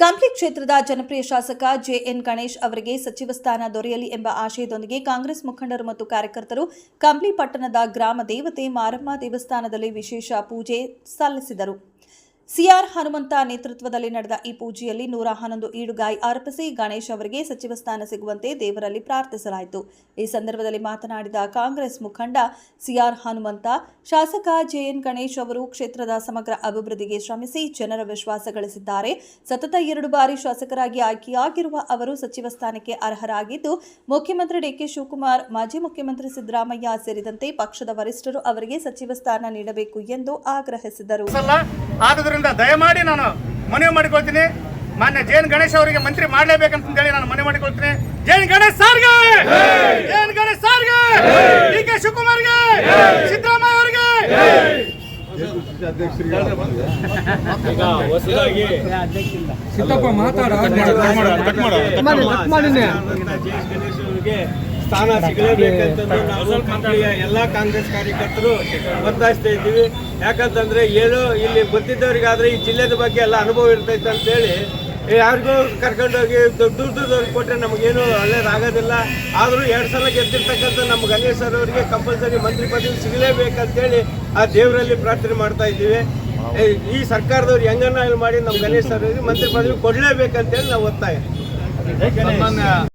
ಕಂಪ್ಲಿ ಕ್ಷೇತ್ರದ ಜನಪ್ರಿಯ ಶಾಸಕ ಜೆಎನ್ ಗಣೇಶ್ ಅವರಿಗೆ ಸಚಿವ ಸ್ಥಾನ ದೊರೆಯಲಿ ಎಂಬ ಆಶಯದೊಂದಿಗೆ ಕಾಂಗ್ರೆಸ್ ಮುಖಂಡರು ಮತ್ತು ಕಾರ್ಯಕರ್ತರು ಕಂಪ್ಲಿ ಪಟ್ಟಣದ ಗ್ರಾಮ ದೇವತೆ ಮಾರಮ್ಮ ದೇವಸ್ಥಾನದಲ್ಲಿ ವಿಶೇಷ ಪೂಜೆ ಸಲ್ಲಿಸಿದರು. ಸಿಆರ್ ಹನುಮಂತ ನೇತೃತ್ವದಲ್ಲಿ ನಡೆದ ಈ ಪೂಜೆಯಲ್ಲಿ 111 ಈಡುಗಾಯಿ ಅರ್ಪಿಸಿ ಗಣೇಶ್ ಅವರಿಗೆ ಸಚಿವ ಸ್ಥಾನ ಸಿಗುವಂತೆ ದೇವರಲ್ಲಿ ಪ್ರಾರ್ಥಿಸಲಾಯಿತು. ಈ ಸಂದರ್ಭದಲ್ಲಿ ಮಾತನಾಡಿದ ಕಾಂಗ್ರೆಸ್ ಮುಖಂಡ ಸಿಆರ್ ಹನುಮಂತ, ಶಾಸಕ ಜೆಎನ್ ಗಣೇಶ್ ಅವರು ಕ್ಷೇತ್ರದ ಸಮಗ್ರ ಅಭಿವೃದ್ಧಿಗೆ ಶ್ರಮಿಸಿ ಜನರ ವಿಶ್ವಾಸ ಗಳಿಸಿದ್ದಾರೆ. ಸತತ 2 ಬಾರಿ ಶಾಸಕರಾಗಿ ಆಯ್ಕೆಯಾಗಿರುವ ಅವರು ಸಚಿವ ಸ್ಥಾನಕ್ಕೆ ಅರ್ಹರಾಗಿದ್ದು, ಮುಖ್ಯಮಂತ್ರಿ ಡಿಕೆ ಶಿವಕುಮಾರ್, ಮಾಜಿ ಮುಖ್ಯಮಂತ್ರಿ ಸಿದ್ದರಾಮಯ್ಯ ಸೇರಿದಂತೆ ಪಕ್ಷದ ವರಿಷ್ಠರು ಅವರಿಗೆ ಸಚಿವ ಸ್ಥಾನ ನೀಡಬೇಕು ಎಂದು ಆಗ್ರಹಿಸಿದರು. ದಯಮಾಡಿ ನಾನು ಮನವಿ ಮಾಡಿಕೊಳ್ತೀನಿ. ಮಾನ್ಯ ಜೆಎನ್ ಗಣೇಶ್ ಅವರಿಗೆ ಮಂತ್ರಿ ಮಾಡಲೇಬೇಕಂತ ಹೇಳಿ ನಾನು ಮನವಿ ಮಾಡಿಕೊಳ್ತೀನಿ. ಜೆಎನ್ ಗಣೇಶ್ ಸಾರ್ಗೆ, ಜೆಎನ್ ಗಣೇಶ್ ಸಾರ್ಗೆ, ಡಿಕೆ ಶಿವಕುಮಾರ್ಗೆ, ಸಿದ್ದರಾಮಯ್ಯ ಅವರಿಗೆ. ಸ್ಥಾನ ಸಿಗಲೇಬೇಕಂತಂದು ನಾವು ಎಲ್ಲ ಕಾಂಗ್ರೆಸ್ ಕಾರ್ಯಕರ್ತರು ಒತ್ತಾಯಿಸ್ತಾ ಇದ್ದೀವಿ. ಯಾಕಂತಂದ್ರೆ ಏನು ಇಲ್ಲಿ ಗೊತ್ತಿದ್ದವರಿಗಾದ್ರೆ ಈ ಜಿಲ್ಲೆದ ಬಗ್ಗೆ ಎಲ್ಲ ಅನುಭವ ಇರ್ತೈತೆ ಅಂತೇಳಿ ಯಾರಿಗೂ ಕರ್ಕೊಂಡೋಗಿ ದೂರದವ್ರಿಗೆ ಕೊಟ್ಟರೆ ನಮಗೇನು ಒಳ್ಳೇದಾಗೋದಿಲ್ಲ. ಆದರೂ 2 ಸಲ ಗೆದ್ದಿರ್ತಕ್ಕಂಥ ನಮ್ಮ ಗಣೇಶ್ ಸರ್ ಅವರಿಗೆ ಕಂಪಲ್ಸರಿ ಮಂತ್ರಿ ಪದವಿ ಸಿಗಲೇಬೇಕಂತೇಳಿ ಆ ದೇವರಲ್ಲಿ ಪ್ರಾರ್ಥನೆ ಮಾಡ್ತಾ ಇದ್ದೀವಿ. ಈ ಸರ್ಕಾರದವ್ರು ಹೆಂಗನ್ನ ಮಾಡಿ ನಮ್ಮ ಗಣೇಶ್ ಸರ್ ಅವರಿಗೆ ಮಂತ್ರಿ ಪದವಿ ಕೊಡಲೇಬೇಕಂತೇಳಿ ನಾವು ಒತ್ತಾಯ.